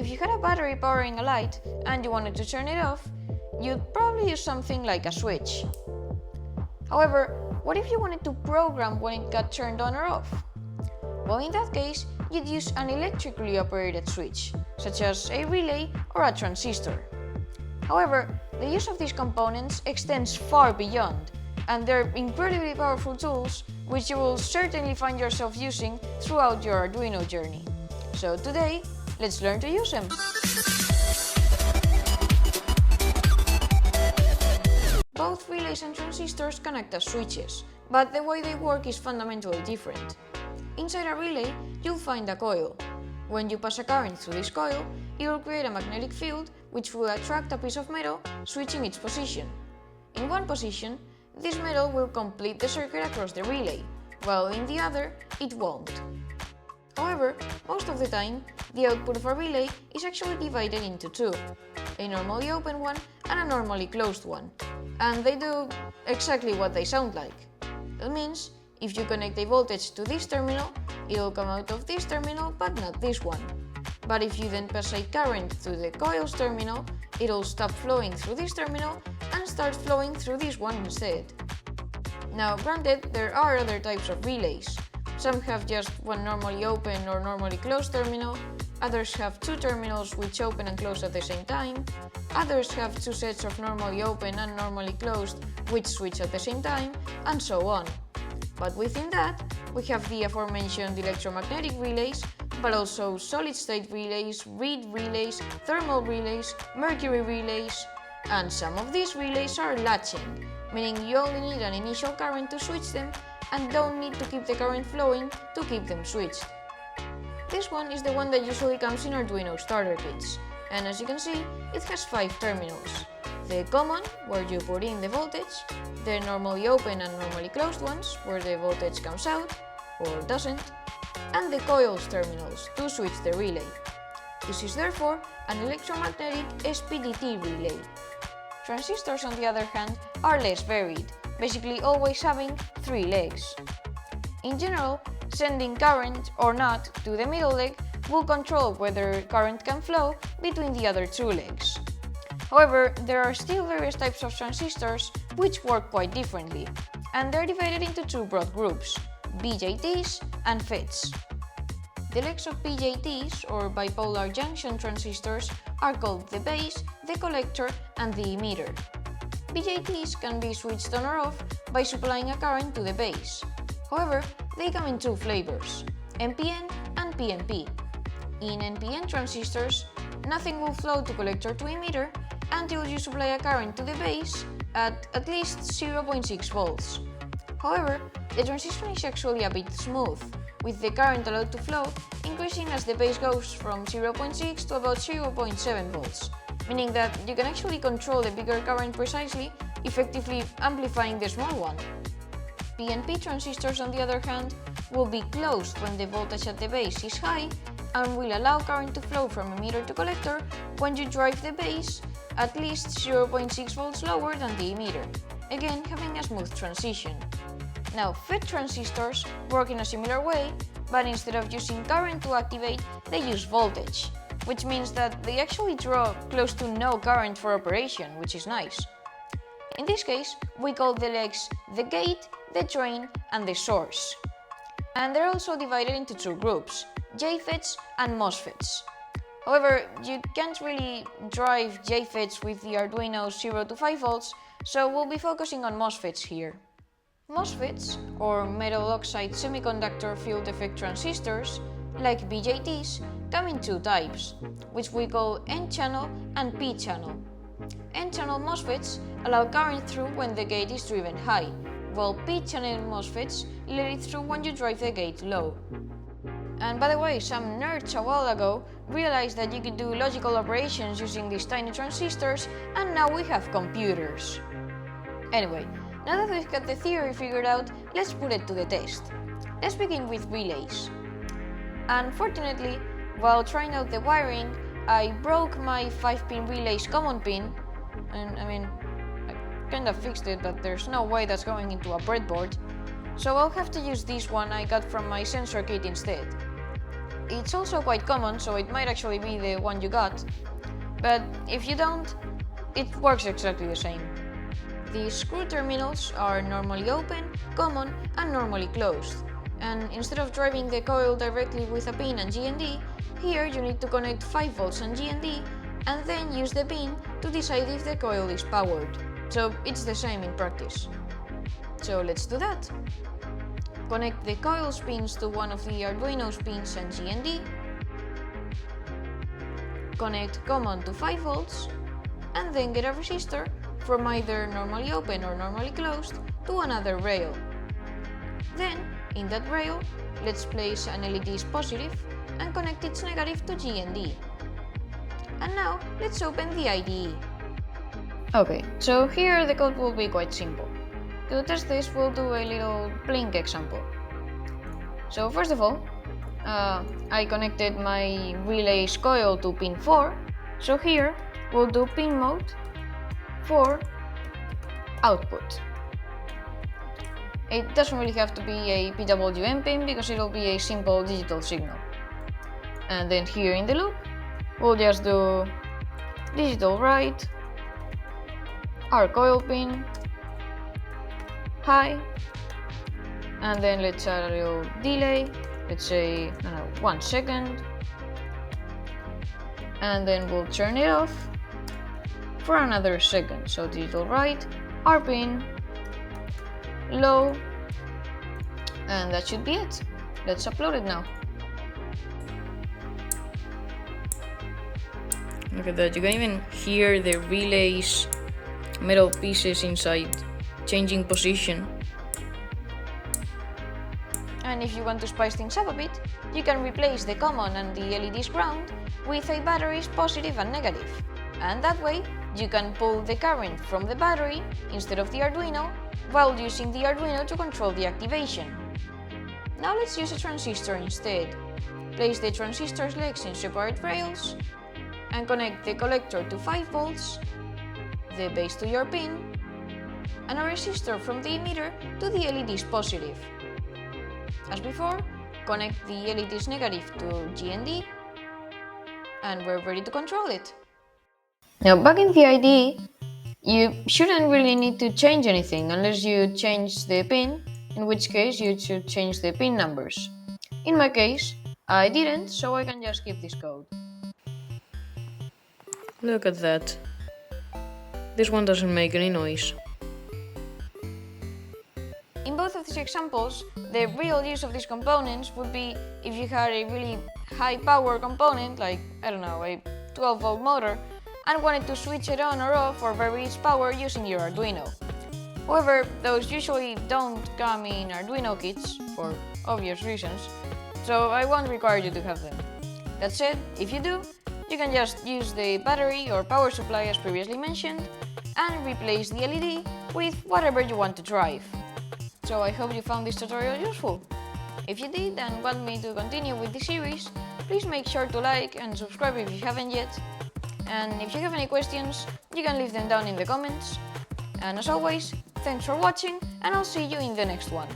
If you had a battery powering a light and you wanted to turn it off, you'd probably use something like a switch. However, what if you wanted to program when it got turned on or off? Well, in that case, you'd use an electrically operated switch, such as a relay or a transistor. However, the use of these components extends far beyond, and they're incredibly powerful tools which you will certainly find yourself using throughout your Arduino journey. So today, let's learn to use them! Both relays and transistors can act as switches, but the way they work is fundamentally different. Inside a relay, you'll find a coil. When you pass a current through this coil, it will create a magnetic field which will attract a piece of metal, switching its position. In one position, this metal will complete the circuit across the relay, while in the other, it won't. However, most of the time, the output of a relay is actually divided into two, a normally open one and a normally closed one, and they do exactly what they sound like. That means, if you connect a voltage to this terminal, it'll come out of this terminal but not this one. But if you then pass a current through the coil's terminal, it'll stop flowing through this terminal and start flowing through this one instead. Now granted, there are other types of relays. Some have just one normally open or normally closed terminal, others have two terminals which open and close at the same time, others have two sets of normally open and normally closed which switch at the same time, and so on. But within that, we have the aforementioned electromagnetic relays, but also solid-state relays, reed relays, thermal relays, mercury relays, and some of these relays are latching, meaning you only need an initial current to switch them and don't need to keep the current flowing to keep them switched. This one is the one that usually comes in Arduino starter kits, and as you can see, it has 5 terminals. The common, where you put in the voltage, the normally open and normally closed ones, where the voltage comes out, or doesn't, and the coils terminals, to switch the relay. This is therefore an electromagnetic SPDT relay. Transistors, on the other hand, are less varied, basically always having 3 legs. In general, sending current or not to the middle leg will control whether current can flow between the other 2 legs. However, there are still various types of transistors which work quite differently, and they're divided into 2 broad groups, BJTs and FETs. The legs of BJTs, or bipolar junction transistors, are called the base, the collector, and the emitter. BJTs can be switched on or off by supplying a current to the base. However, they come in 2 flavors, NPN and PNP. In NPN transistors, nothing will flow to collector to emitter until you supply a current to the base at least 0.6 volts. However, the transition is actually a bit smooth, with the current allowed to flow increasing as the base goes from 0.6 to about 0.7 volts, meaning that you can actually control the bigger current precisely, effectively amplifying the small one. PNP transistors, on the other hand, will be closed when the voltage at the base is high and will allow current to flow from emitter to collector when you drive the base at least 0.6 volts lower than the emitter, again having a smooth transition. Now, FET transistors work in a similar way, but instead of using current to activate, they use voltage, which means that they actually draw close to no current for operation, which is nice. In this case, we call the legs the gate, the drain, and the source. And they're also divided into 2 groups, JFETs and MOSFETs. However, you can't really drive JFETs with the Arduino 0 to 5 volts, so we'll be focusing on MOSFETs here. MOSFETs, or metal oxide semiconductor field effect transistors, like BJTs, come in 2 types, which we call N-channel and P-channel. N-channel MOSFETs allow current through when the gate is driven high, while P-channel MOSFETs let it through when you drive the gate low. And by the way, some nerds a while ago realized that you could do logical operations using these tiny transistors, and now we have computers. Anyway, now that we've got the theory figured out, let's put it to the test. Let's begin with relays. Unfortunately, while trying out the wiring, I broke my 5-pin relay's common pin, and I kinda fixed it, but there's no way that's going into a breadboard, so I'll have to use this one I got from my sensor kit instead. It's also quite common, so it might actually be the one you got, but if you don't, it works exactly the same. The screw terminals are normally open, common, and normally closed. And instead of driving the coil directly with a pin and GND, here you need to connect 5 volts and GND and then use the pin to decide if the coil is powered. So it's the same in practice. So let's do that. Connect the coil's pins to one of the Arduino's pins and GND. Connect common to 5 volts and then get a resistor from either normally open or normally closed to another rail. Then, in that rail, let's place an LED's positive and connect its negative to GND. And now, let's open the IDE. Okay, so here the code will be quite simple. To test this, we'll do a little blink example. So first of all, I connected my relay's coil to pin 4, so here we'll do pin mode for output. It doesn't really have to be a PWM pin because it'll be a simple digital signal. And then here in the loop, we'll just do digital write, our coil pin, high, and then let's add a little delay, let's say, I don't know, 1 second, and then we'll turn it off for another second. So digital write, our pin, low, and that should be it. Let's upload it now. Look at that, you can even hear the relay's metal pieces inside changing position. And if you want to spice things up a bit, you can replace the common and the LED's ground with a battery's positive and negative. And that way, you can pull the current from the battery instead of the Arduino while using the Arduino to control the activation. Now let's use a transistor instead. Place the transistor's legs in separate rails and connect the collector to 5 volts, the base to your pin, and a resistor from the emitter to the LED's positive. As before, connect the LED's negative to GND, and we're ready to control it. Now back in the IDE, you shouldn't really need to change anything unless you change the pin, in which case you should change the pin numbers. In my case, I didn't, so I can just skip this code. Look at that. This one doesn't make any noise. In both of these examples, the real use of these components would be if you had a really high power component, like, I don't know, a 12-volt motor, and wanted to switch it on or off or vary its power using your Arduino. However, those usually don't come in Arduino kits, for obvious reasons, so I won't require you to have them. That said, if you do, you can just use the battery or power supply as previously mentioned, and replace the LED with whatever you want to drive. So I hope you found this tutorial useful. If you did and want me to continue with the series, please make sure to like and subscribe if you haven't yet. And if you have any questions, you can leave them down in the comments. And as always, thanks for watching, and I'll see you in the next one.